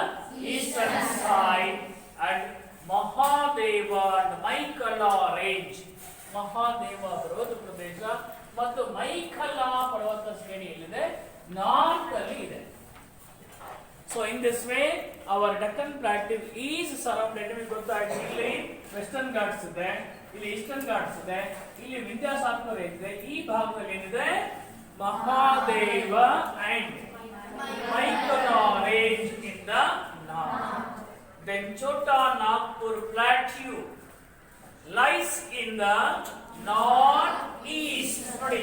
eastern side, and Mahadeva and Maikala range. Mahadeva ಪರ್ವತ ಪ್ರದೇಶ ಮತ್ತು ಮೈಕಲ ಪರ್ವತ ಶ್ರೇಣಿಯಲ್ಲಿದೆ, ನಾರ್ತ್ ಅಲ್ಲಿ ಇದೆ. So in this way our Deccan Plateau is surrounded. ನಿಮಗೆ ಗೊತ್ತಾಯ್ತು, ಇಲ್ಲಿ ವೆಸ್ಟರ್ನ್ ಘಾಟ್ಸ್ ಇದೆ, ಇಲ್ಲಿ ಈಸ್ಟರ್ನ್ ಘಾಟ್ಸ್ ಇದೆ, ಇಲ್ಲಿ ವಿಂಧ್ಯ ಸಾತ್ಪುರ ಇದೆ. ಈ ಭಾಗದಲ್ಲಿ ಏನಿದೆ? Mahadeva and Maikala range in the north. Then Chota Nagpur Plateau lies in the north east. ನೋಡಿ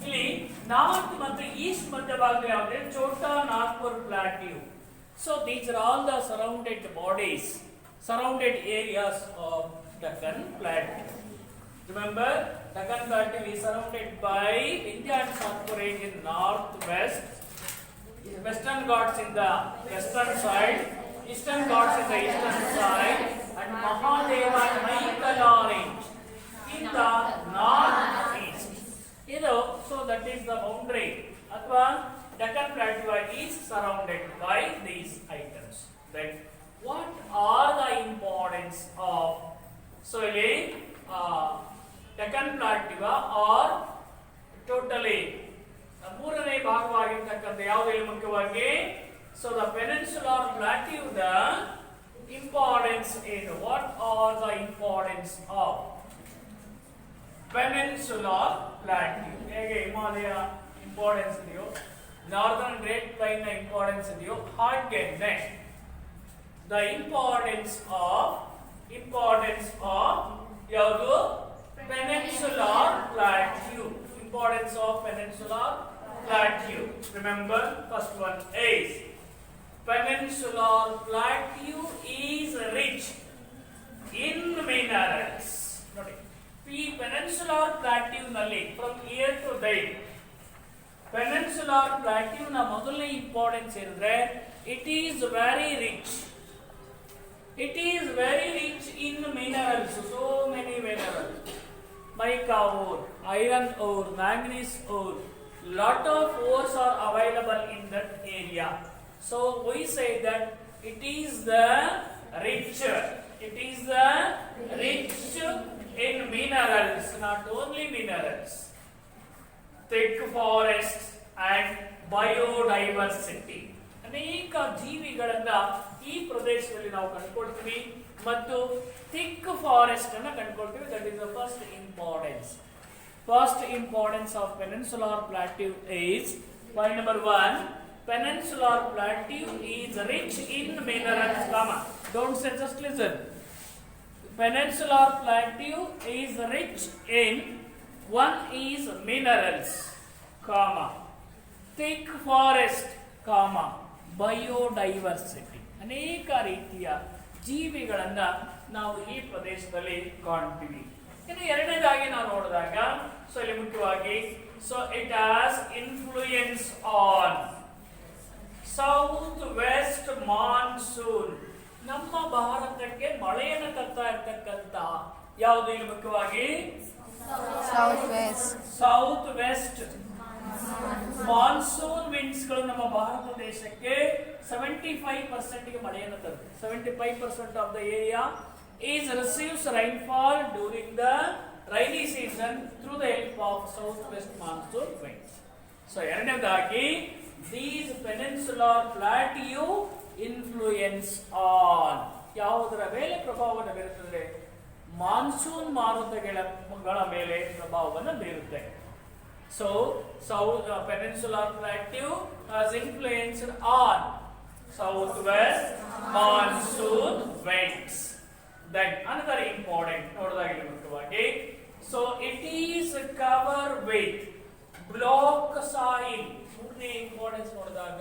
ಇಲ್ಲಿ ನಾರ್ತ್ ಮತ್ತು ಈಸ್ಟ್ ಮಧ್ಯ ಭಾಗ ಯಾವುದು? Chota Nagpur plateau. So these are all the surrounded bodies, surrounded areas of Deccan Plateau. Remember, Deccan Plateau is surrounded by Vindhya and Satpura range in northwest, Western Ghats in the western side, Eastern Ghats in the eastern side, and Mahadeva and Maikala range in the northeast. So that is the boundary. Athwa Deccan Plateau is surrounded by these items. Then what are the importance of Deccan Plateau or totally ಮೂರನೇ ಭಾಗವಾಗಿರ್ತಕ್ಕಂಥ ಯಾವುದೆಲ್ಲ ಮುಖ್ಯವಾಗಿ? So the peninsular plateau, the importance in what are the importance of peninsular plateau? ಹೇಗೆ ಹಿಮಾಲಯ ಇಂಪಾರ್ಟೆನ್ಸ್ ಇದೆಯೋ, ನಾರ್ದರ್ನ್ ಗ್ರೇಟ್ ಪ್ಲೈನ್ ನ ಇಂಪಾರ್ಟೆನ್ಸ್ ಇದೆಯೋ, ಹಾಗೇನೆ ದ ಇಂಪಾರ್ಟೆನ್ಸ್ ಆಫ್ ಯಾವುದು? Peninsular plateau. Importance of peninsular plateau. Remember, first one is peninsular plateau is rich in minerals. ನೋಡಿ, ಈ peninsular plateau ನಲ್ಲಿ from here to there, peninsular plateau ನ ಮೊದಲನೇ ಇಂಪಾರ್ಟೆನ್ಸ್ ಏನಂದ್ರೆ it is very rich in minerals. So many minerals, mica ore, iron ore, manganese ore, lot of ores are available in that area. So we say that it is the rich in minerals, not only minerals, thick forests and biodiversity. ಅನೇಕ ಜೀವಿಗಳನ್ನ ಈ ಪ್ರದೇಶದಲ್ಲಿ ನಾವು ಕಂಡುಕೊಳ್ತೀವಿ ಮತ್ತು thick forest ಅನ್ನು ಕಂಡುಕೊಳ್ತೀವಿ. That is the first importance. First importance of peninsular plateau is point number 1. Peninsular plateau is rich in minerals, comma. Don't say, just listen. Peninsular plateau is rich in, one is minerals, comma, thick forest, comma, biodiversity. ಅನೇಕ ರೀತಿಯ ಜೀವಿಗಳನ್ನ ನಾವು ಈ ಪ್ರದೇಶದಲ್ಲಿ ಕಾಣ್ತೀವಿ. ಇನ್ನು ಎರಡನೇದಾಗಿ ನಾವು ನೋಡಿದಾಗ ಇಲ್ಲಿ ಮುಖ್ಯವಾಗಿ it has influence on south west monsoon. ನಮ್ಮ ಭಾರತಕ್ಕೆ ಮಳೆಯನ್ನು ತರ್ತಾ ಇರ್ತಕ್ಕಂಥ ಯಾವುದು ಇಲ್ಲಿ ಮುಖ್ಯವಾಗಿ? ಸೌತ್ ವೆಸ್ಟ್ ಮಾನ್ಸೂನ್ ವಿಂಡ್ಸ್ ಗಳು ನಮ್ಮ ಭಾರತ ದೇಶಕ್ಕೆ 75% ಗೆ ಮಳೆಯನ್ನು ತರುತ್ತೆ. 75% of the area is receives rainfall during the rainy season through the help of southwest monsoon winds. So ಎರಡನೇದಾಗಿ these peninsular plateau influence on ಯಾವುದರ ಮೇಲೆ ಪ್ರಭಾವವನ್ನು ಬೀರುತ್ತದೆ? ಮಾನ್ಸೂನ್ ಮಾರುತಗಳ ಮೇಲೆ ಪ್ರಭಾವವನ್ನು ಬೀರುತ್ತೆ. So peninsular plateau has influenced on southwest monsoon winds. Then another important ನೋಡೋದಾಗಿದೆ ಮುಖ್ಯವಾಗಿ, so it is covered with block soil. ಮೂರನೇ ಇಂಪಾರ್ಟೆನ್ಸ್ ನೋಡಿದಾಗ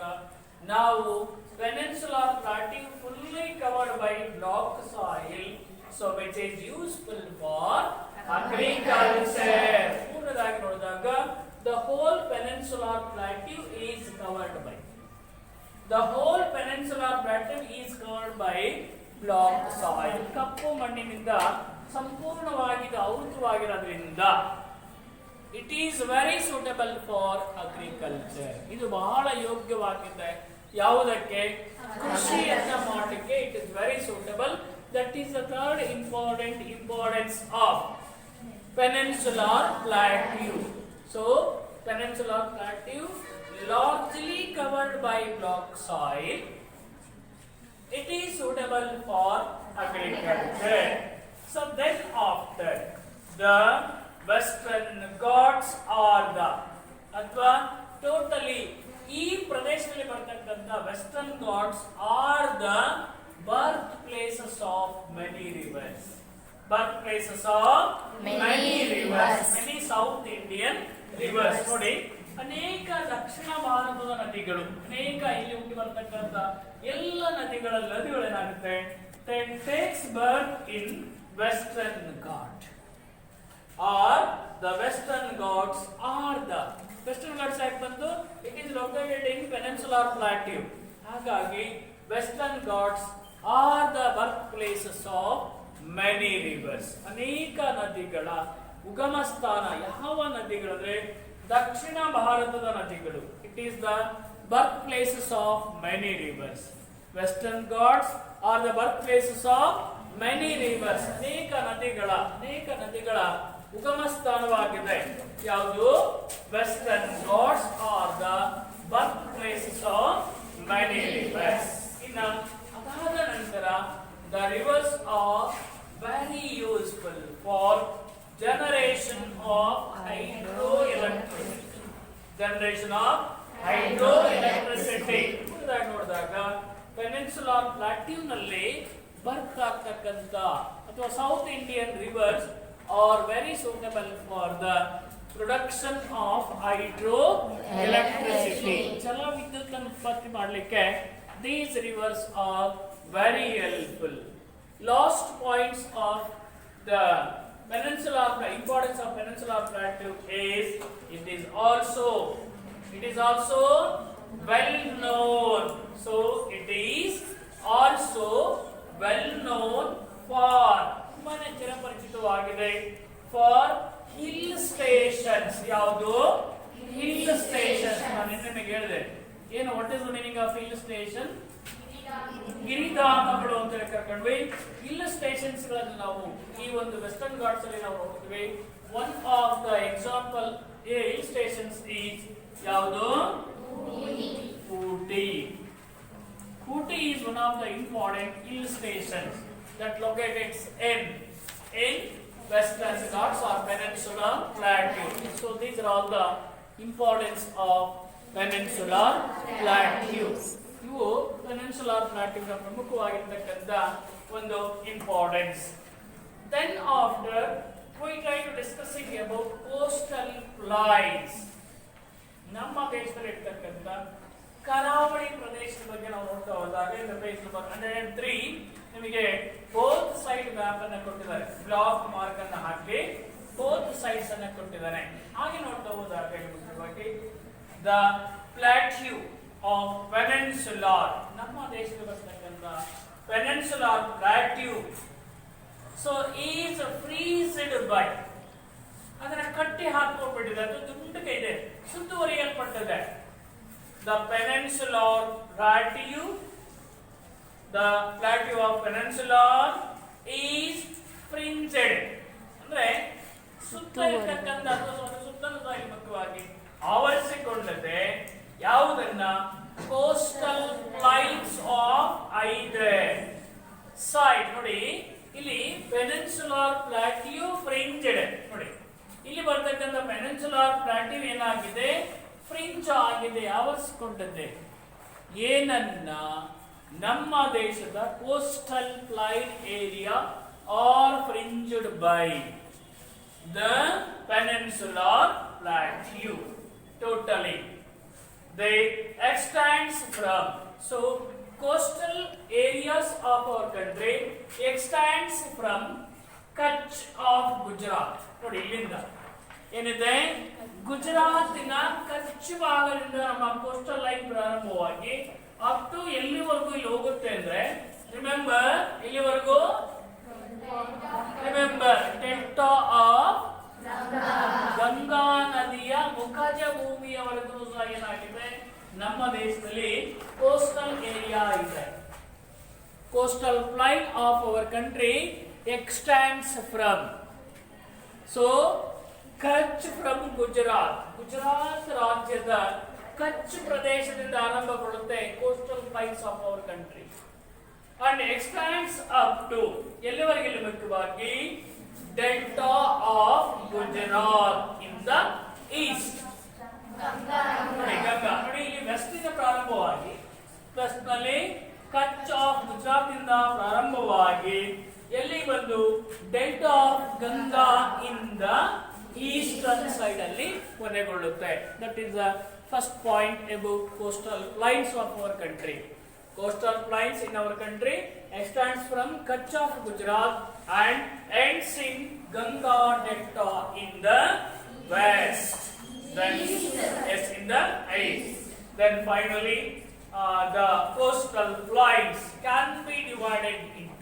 ನಾವು peninsular plateau fully covered by block soil, so which is useful for agriculture. ಮೂರನೇದಾಗಿ ನೋಡಿದಾಗ the whole peninsular plateau is covered by black soil. ಕಪ್ಪು ಮಣ್ಣಿನಿಂದ ಸಂಪೂರ್ಣವಾಗಿ ಆವೃತವಾಗಿರೋದ್ರಿಂದ it is very suitable for agriculture. ಇದು ಬಹಳ ಯೋಗ್ಯವಾಗಿದೆ ಯಾವುದಕ್ಕೆ? ಕೃಷಿಯನ್ನ ಮಾಡಲಿಕ್ಕೆ it is very suitable. That is the third importance of peninsular plateau. So peninsular plateau largely covered by block soil. It is suitable for agriculture. So then after the Western Ghats are the ಅಥವಾ ಟೋಟಲಿ ಈ ಪ್ರದೇಶದಲ್ಲಿ ಬರ್ತಕ್ಕಂಥ western Ghats are the birth places of many rivers. birthplaces of many rivers, many South Indian rivers. ನೋಡಿ, ಅನೇಕ ದಕ್ಷಿಣ ಭಾರತದ ನದಿಗಳು, ಅನೇಕ ಇಲ್ಲಿ ಹುಟ್ಟಿ ಬರ್ತಕ್ಕಂಥ ಎಲ್ಲ ನದಿಗಳೇನಾಗುತ್ತೆ? takes birth in Western Ghat, or the Western Ghats are the Western Ghats ಯಾಕೆ ಬಂತು? It is located in peninsular plateau. ಹಾಗಾಗಿ Western Ghats are the birthplaces of many rivers. ಅನೇಕ ನದಿಗಳ ಉಗಮ ಸ್ಥಾನ ಯಾವ ನದಿಗಳಂದ್ರೆ ದಕ್ಷಿಣ ಭಾರತದ ನದಿಗಳು. It is the birth places of many rivers. Western Ghats are the birth places of many rivers. ಅನೇಕ ನದಿಗಳ ಉಗಮ ಸ್ಥಾನವಾಗಿದೆ ಯಾವುದು? Western Ghats are the birth places of many rivers. ಇನ್ನು ಅದಾದ ನಂತರ the rivers are very useful for generation of hydroelectricity. ನೋಡಿದಾಗ ಪೆನಿನ್ಸುಲಾರ್ ಪ್ಲಾಟ್ಯೂ ನಲ್ಲಿ ಬರ್ತ್ ಆಗ್ತಕ್ಕಂಥ ಅಥವಾ south Indian reverse R very suitable for the production of hydro electricity. ಜಲ ವಿದ್ಯುತ್ ಉತ್ಪತ್ತಿ ಮಾಡಲಿಕ್ಕೆ these rivers are very helpful. Last points of the importance of peninsular plateau is it is also well known. So it is also well known for ತುಂಬಾನೇ ಚಿರಪರಿಚಿತವಾಗಿದೆ for hill stations. ಯಾವುದು? hill stations. ನಾನು ನಿಮಗೆ ಹೇಳಿದೆ ಏನು, what is the meaning of hill station? ಗಿರಿಧಾಮಗಳು ಅಂತ ಕರ್ಕೊಂಡ್ವಿ. ಹಿಲ್ ಸ್ಟೇಷನ್ಸ್ ಗಳನ್ನು ನಾವು ಈ ಒಂದು ವೆಸ್ಟರ್ನ್ ಘಾಟ್ಸ್ ಅಲ್ಲಿ ನಾವು ನೋಡ್ತೀವಿ. One of the example hill stations is ಯಾವುದು? Ooty. Ooty is one of the important hill stations that located in Western Ghats or Peninsular Plateau. So these are all the importance of Peninsular Plateau. ಇವು Peninsular Plateau ನ ಪ್ರಮುಖವಾಗಿರ್ತಕ್ಕಂಥ ಒಂದು importance. Then after we try to discussing about coastal plains. ನಮ್ಮ ದೇಶದಲ್ಲಿ ಇರ್ತಕ್ಕಂಥ ಕರಾವಳಿ ಪ್ರದೇಶದ ಬಗ್ಗೆ ನಾವು ನೋಡ್ತಾ ಹೋದಾಗ இந்த ಪೇಜ್ ನಂಬರ್ 103 ನಿಮಗೆ ಬೋತ್ ಸೈಡ್ ಮ್ಯಾಪ್ ಅನ್ನು ಕೊಟ್ಟಿದ್ದಾರೆ. ಬ್ಲಾಕ್ ಮಾರ್ಕ್ ಅನ್ನು ಹಾಕಿ ಬೋತ್ ಸೈಡ್ಸ್ ಅನ್ನು ಕೊಟ್ಟಿದ್ದಾನೆ. ಹಾಗೆ ನೋಡ್ತಾ ಹೋದಾಗ ಮುಖ್ಯವಾಗಿ ದ ಪ್ಲಾಟ್ಯೂ ಆಫ್ ಪೆನಿನ್ಸುಲಾರ್, ನಮ್ಮ ದೇಶದಲ್ಲಿ ಬರ್ತಕ್ಕಂಥ peninsular plateau so is fringed by, ಅದನ್ನ ಕಟ್ಟಿ ಹಾಕೋಬಿಟ್ಟಿದೆ, ಅದು ದುಂಡಗೆ ಇದೆ, ಸುತ್ತುವರಿಯಲ್ಪಟ್ಟಿದೆ. the peninsular plateau, the plateau of peninsular is fringed. ಅಂದ್ರೆ ಸುತ್ತ ಇರ್ತಕ್ಕಂಥ ಅಥವಾ ಸುತ್ತಲೂ ಮುಖ್ಯವಾಗಿ ಆವರಿಸಿಕೊಂಡತೆ ಯಾವುದನ್ನ coastal plains of either side. ನೋಡಿ ಇಲ್ಲಿ ಪೆನಿನ್ಸುಲಾರ್ ಪ್ಲಾಟ್ಯೂ ಫ್ರಿಂಜ್ಡ್. ನೋಡಿ ಇಲ್ಲಿ ಬರ್ತಕ್ಕಂಥ ಪೆನಿನ್ಸುಲಾರ್ ಪ್ಲಾಟ್ಯೂ ಏನಾಗಿದೆ, ಫ್ರಿಂಜ್ ಆಗಿದೆ, ಆವರಿಸಿಕೊಂಡಿದೆ. ಏನನ್ನ? ನಮ್ಮ ದೇಶದ coastal plain area are fringed by the peninsular plateau totally. They extends from, so coastal areas of our country extends from Kutch of Gujarat. ನೋಡಿ ಇಲ್ಲಿಂದ ಏನಿದೆ, ಗುಜರಾತಿನ ಕಚ್ ಭಾಗದಿಂದ ನಮ್ಮ ಕೋಸ್ಟಲ್ ಲೈನ್ ಪ್ರಾರಂಭವಾಗಿ ಅಪ್ ಟು ಎಲ್ಲಿವರೆಗೂ ಇಲ್ಲಿ ಹೋಗುತ್ತೆ ಅಂದ್ರೆ, ರಿಮೆಂಬರ್ ಎಲ್ಲಿವರೆಗೂ, ರಿಮೆಂಬರ್ ಡೆಲ್ಟಾ ಆಫ್ ಗಂಗಾ ನದಿಯ ಮುಖಜ ಭೂಮಿಯವರೆಗೂ ಸಹ ಏನಾಗಿದೆ, ನಮ್ಮ ದೇಶದಲ್ಲಿ ಕೋಸ್ಟಲ್ ಏರಿಯಾ ಇದೆ. Coastal plain of our country extends from, so Kutch from Gujarat, Gujarat ರಾಜ್ಯದ ಕಚ್ ಪ್ರದೇಶದಿಂದ ಆರಂಭಗೊಳ್ಳುತ್ತೆ coastal plains of our country and extends up to ಎಲ್ಲಿವರೆಗೆ, ಇಲ್ಲಿ ಮುಖ್ಯವಾಗಿ delta of Gujarat in the east. ನೋಡಿ ಗಂಗಾ, ನೋಡಿ ಇಲ್ಲಿ ವೆಸ್ಟ್ ಇಂದ ಪ್ರಾರಂಭವಾಗಿ, ವೆಸ್ಟ್ ನಲ್ಲಿ ಕಚ್ ಆಫ್ ಗುಜರಾತ್ ಇಂದ ಪ್ರಾರಂಭವಾಗಿ ಎಲ್ಲಿ ಬಂದು delta of Ganga in the eastern side ಅಲ್ಲಿ ಕೊನೆಗೊಳ್ಳುತ್ತೆ. That is the first point about coastal lines of our country. Coastal plains in our country extends from Kutch of Gujarat and ends in Ganga Delta in the west. Then yes, in the east. Then finally, the coastal plains can be divided into.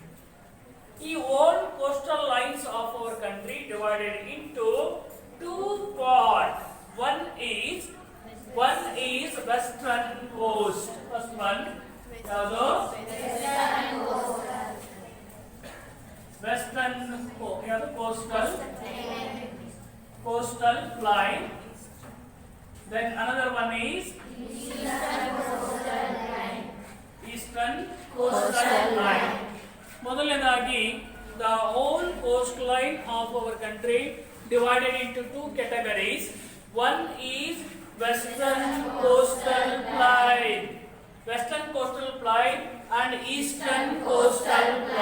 The whole coastal lines of our country divided into two parts. One is western coast. First one. ಯಾವುದು? Western coastal plain. Then another one is eastern coastal line. ಮೊದಲನೇದಾಗಿ the whole coastline of our country divided into two categories. One is western coastal plain, western coastal plain and eastern coastal plain.